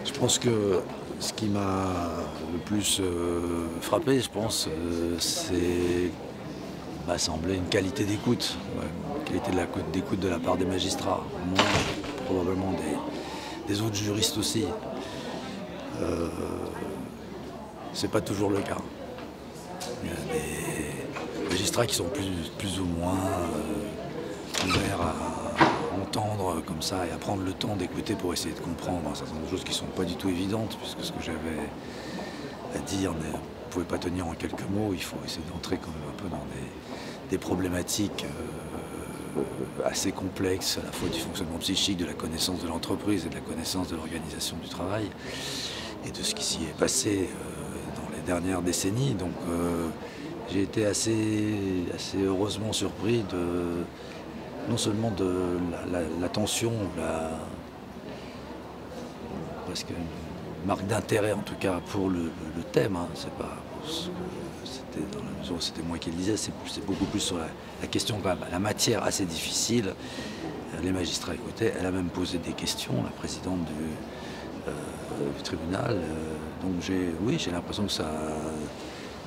Je pense que ce qui m'a le plus frappé, je pense, m'a semblé une qualité d'écoute, ouais, une qualité d'écoute de la part des magistrats, moi, probablement des autres juristes aussi. C'est pas toujours le cas. Il y a des magistrats qui sont plus ou moins ouverts à entendre comme ça et à prendre le temps d'écouter pour essayer de comprendre un certain nombre de choses qui ne sont pas du tout évidentes, puisque ce que j'avais à dire ne pouvait pas tenir en quelques mots. Il faut essayer d'entrer quand même un peu dans des problématiques assez complexes, à la fois du fonctionnement psychique, de la connaissance de l'entreprise et de la connaissance de l'organisation du travail et de ce qui s'y est passé dans les dernières décennies. Donc j'ai été assez heureusement surpris non seulement de l'attention, presque une marque d'intérêt en tout cas pour le thème, hein. C'est pas c'était dans la mesure où c'était moi qui le disais, c'est beaucoup plus sur la question quand même, la matière assez difficile. Les magistrats écoutaient, elle a même posé des questions, la présidente du tribunal. Donc j'ai l'impression que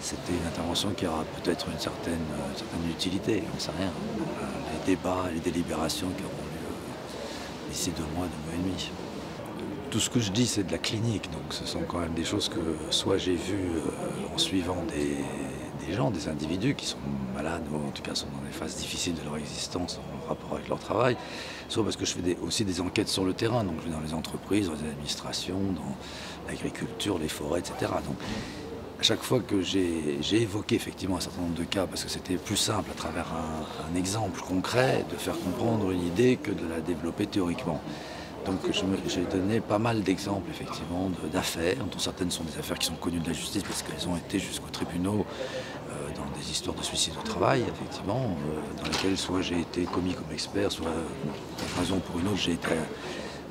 c'était une intervention qui aura peut-être une certaine utilité, on ne sait rien. Les débats, les délibérations qui auront lieu d'ici 2 mois et demi. Tout ce que je dis, c'est de la clinique, donc ce sont quand même des choses que soit j'ai vues en suivant des gens, des individus qui sont malades, ou en tout cas sont dans des phases difficiles de leur existence en rapport avec leur travail, soit parce que je fais aussi des enquêtes sur le terrain, donc je vais dans les entreprises, dans les administrations, dans l'agriculture, les forêts, etc. Donc, à chaque fois que j'ai évoqué effectivement un certain nombre de cas, parce que c'était plus simple à travers un exemple concret de faire comprendre une idée que de la développer théoriquement. Donc j'ai donné pas mal d'exemples effectivement d'affaires, dont certaines sont des affaires qui sont connues de la justice parce qu'elles ont été jusqu'aux tribunaux dans des histoires de suicide au travail, effectivement, dans lesquelles soit j'ai été commis comme expert, soit pour une raison ou pour une autre j'ai été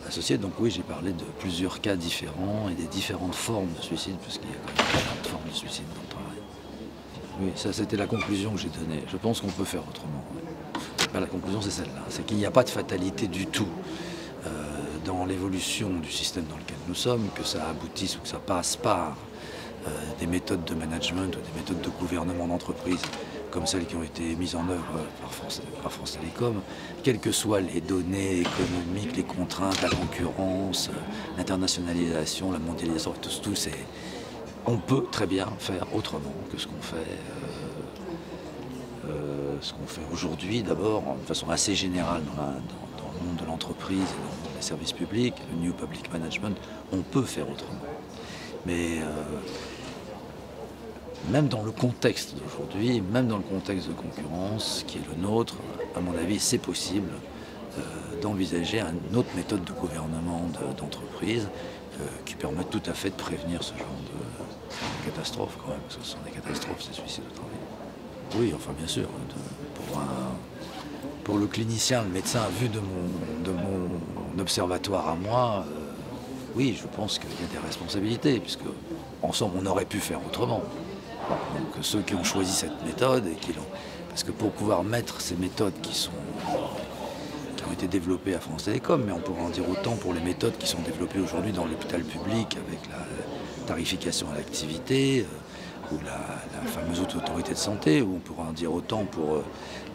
associé. Donc oui, j'ai parlé de plusieurs cas différents et des différentes formes de suicide, puisqu'il y a quand même différentes formes de suicide dans le travail. Oui, ça c'était la conclusion que j'ai donnée. Je pense qu'on peut faire autrement. Ouais. La conclusion c'est celle-là, c'est qu'il n'y a pas de fatalité du tout dans l'évolution du système dans lequel nous sommes, que ça aboutisse ou que ça passe par des méthodes de management ou des méthodes de gouvernement d'entreprise comme celles qui ont été mises en œuvre par France Télécom, quelles que soient les données économiques, les contraintes, la concurrence, l'internationalisation, la mondialisation, tout on peut très bien faire autrement que ce qu'on fait aujourd'hui, d'abord, de façon assez générale dans le monde de l'entreprise et dans les services publics, le New Public Management, on peut faire autrement. Mais même dans le contexte d'aujourd'hui, même dans le contexte de concurrence qui est le nôtre, à mon avis, c'est possible d'envisager une autre méthode de gouvernement d'entreprise qui permet tout à fait de prévenir ce genre de catastrophes quand même, parce que ce sont des catastrophes, ces suicides au travail. Oui, enfin bien sûr, pour le clinicien, le médecin, vu de mon observatoire à moi, oui, je pense qu'il y a des responsabilités, puisque ensemble on aurait pu faire autrement. Donc ceux qui ont choisi cette méthode et qui l'ont. Parce que pour pouvoir mettre ces méthodes qui ont été développées à France Télécom, mais on pourrait en dire autant pour les méthodes qui sont développées aujourd'hui dans l'hôpital public avec la tarification à l'activité, ou la fameuse autorité de santé, où on pourrait en dire autant pour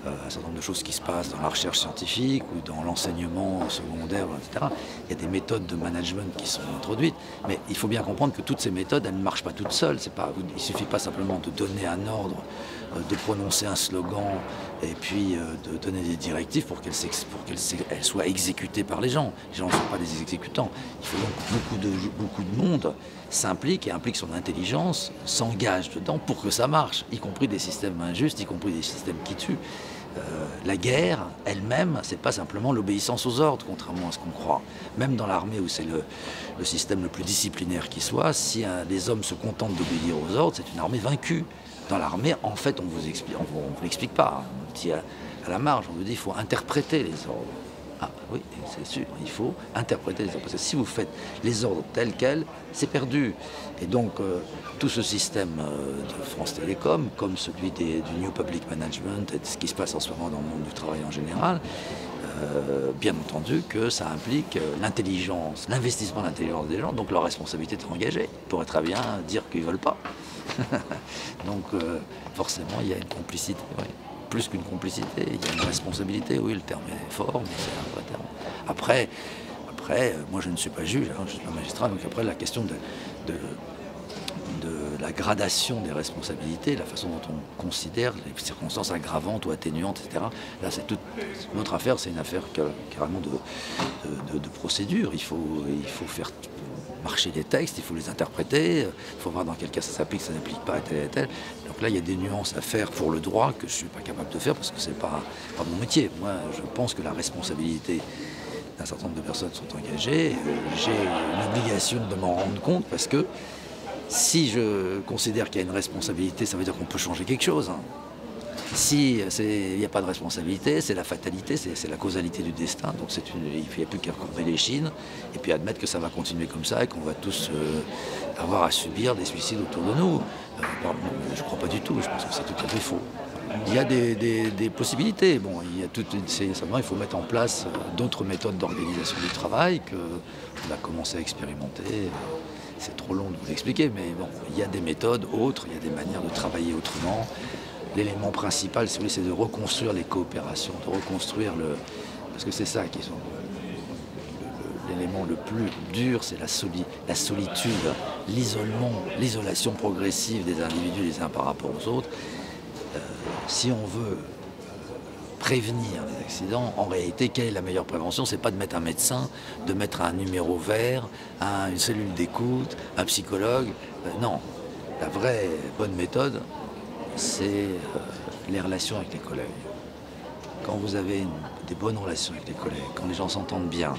un certain nombre de choses qui se passent dans la recherche scientifique ou dans l'enseignement secondaire, etc. Il y a des méthodes de management qui sont introduites, mais il faut bien comprendre que toutes ces méthodes, elles ne marchent pas toutes seules. Il ne suffit pas simplement de donner un ordre, de prononcer un slogan et puis de donner des directives pour qu'elles soient exécutées par les gens. Les gens ne sont pas des exécutants. Il faut donc beaucoup de monde s'implique et implique son intelligence, s'engage dedans pour que ça marche, y compris des systèmes injustes, y compris des systèmes qui tuent. La guerre elle-même, c'est pas simplement l'obéissance aux ordres, contrairement à ce qu'on croit. Même dans l'armée, où c'est le système le plus disciplinaire qui soit, si les hommes se contentent d'obéir aux ordres, c'est une armée vaincue. Dans l'armée, en fait, on vous l'explique pas. On dit à la marge, on vous dit qu'il faut interpréter les ordres. Ah oui, c'est sûr, il faut interpréter les ordres. Parce que si vous faites les ordres tels quels, c'est perdu. Et donc, tout ce système de France Télécom, comme celui du New Public Management et de ce qui se passe en ce moment dans le monde du travail en général, bien entendu que ça implique l'intelligence, l'investissement de l'intelligence des gens, donc leur responsabilité d'être engagée. Ils pourraient très bien dire qu'ils ne veulent pas. Donc, forcément, il y a une complicité. Oui. Plus qu'une complicité, il y a une responsabilité, oui, le terme est fort, mais c'est un vrai terme. Après, moi je ne suis pas juge, hein, je suis pas magistrat, donc après la question de la gradation des responsabilités, la façon dont on considère les circonstances aggravantes ou atténuantes, etc. Là, c'est toute une autre affaire, c'est une affaire carrément de procédure. Il faut faire marcher les textes, il faut les interpréter, il faut voir dans quel cas ça s'applique, ça n'applique pas à tel et tel. Donc là, il y a des nuances à faire pour le droit que je ne suis pas capable de faire parce que ce n'est pas mon métier. Moi, je pense que la responsabilité d'un certain nombre de personnes sont engagées. J'ai une obligation de m'en rendre compte parce que si je considère qu'il y a une responsabilité, ça veut dire qu'on peut changer quelque chose. Hein. Si il n'y a pas de responsabilité, c'est la fatalité, c'est la causalité du destin. Donc il n'y a plus qu'à courber les chines et puis admettre que ça va continuer comme ça et qu'on va tous avoir à subir des suicides autour de nous. Je ne crois pas du tout, je pense que c'est tout à fait faux. Il y a des possibilités. Bon, simplement, il faut mettre en place d'autres méthodes d'organisation du travail qu'on a commencé à expérimenter. C'est trop long de vous l'expliquer, mais bon, il y a des méthodes autres, il y a des manières de travailler autrement. L'élément principal, si vous voulez, c'est de reconstruire les coopérations, de reconstruire parce que c'est ça qui est l'élément le plus dur, c'est la solitude, l'isolement, l'isolation progressive des individus les uns par rapport aux autres. Si on veut prévenir les accidents, en réalité, quelle est la meilleure prévention? C'est pas de mettre un médecin, de mettre un numéro vert, une cellule d'écoute, un psychologue. Non, la vraie bonne méthode, c'est les relations avec les collègues. Quand vous avez des bonnes relations avec les collègues, quand les gens s'entendent bien,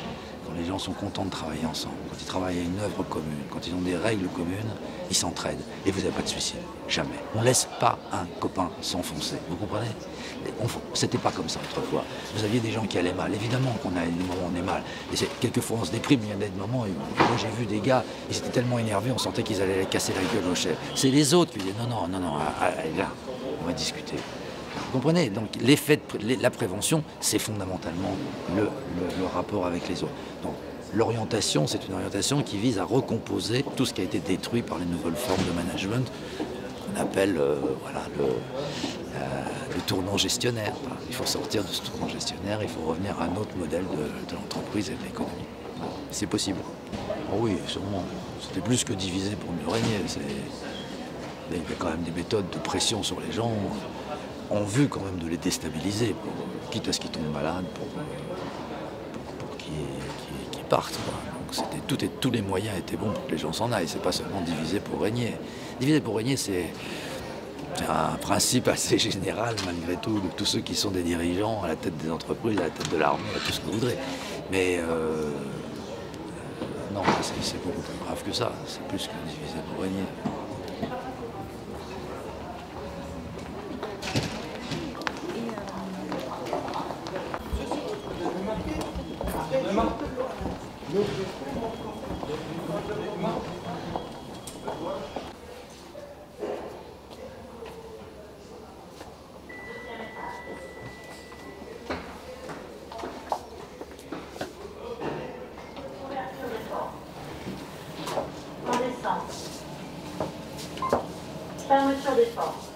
quand les gens sont contents de travailler ensemble, quand ils travaillent à une œuvre commune, quand ils ont des règles communes, ils s'entraident. Et vous n'avez pas de suicide. Jamais. On ne laisse pas un copain s'enfoncer. Vous comprenez? C'était pas comme ça autrefois. Vous aviez des gens qui allaient mal. Évidemment qu'on a des moments où on est mal. Et quelquefois on se déprime, il y a des moments où moi j'ai vu des gars, ils étaient tellement énervés, on sentait qu'ils allaient casser la gueule au chef. C'est les autres qui disaient non, allez là, on va discuter. Vous comprenez? Donc la prévention, c'est fondamentalement le rapport avec les autres. Donc l'orientation, c'est une orientation qui vise à recomposer tout ce qui a été détruit par les nouvelles formes de management qu'on appelle le tournant gestionnaire. Il faut sortir de ce tournant gestionnaire, il faut revenir à un autre modèle de l'entreprise et de l'économie. C'est possible. Oh oui, sûrement. C'était plus que diviser pour mieux régner. Il y a quand même des méthodes de pression sur les gens en vue quand même de les déstabiliser, quitte à ce qu'ils tombent malades, pour qu'ils partent. Quoi. Donc tous les moyens étaient bons pour que les gens s'en aillent. C'est pas seulement diviser pour régner. Diviser pour régner, c'est un principe assez général, malgré tout, de tous ceux qui sont des dirigeants à la tête des entreprises, à la tête de l'armée, à tout ce que vous voudrez. Mais non, c'est beaucoup plus grave que ça. C'est plus que diviser pour régner. Fermeture des portes.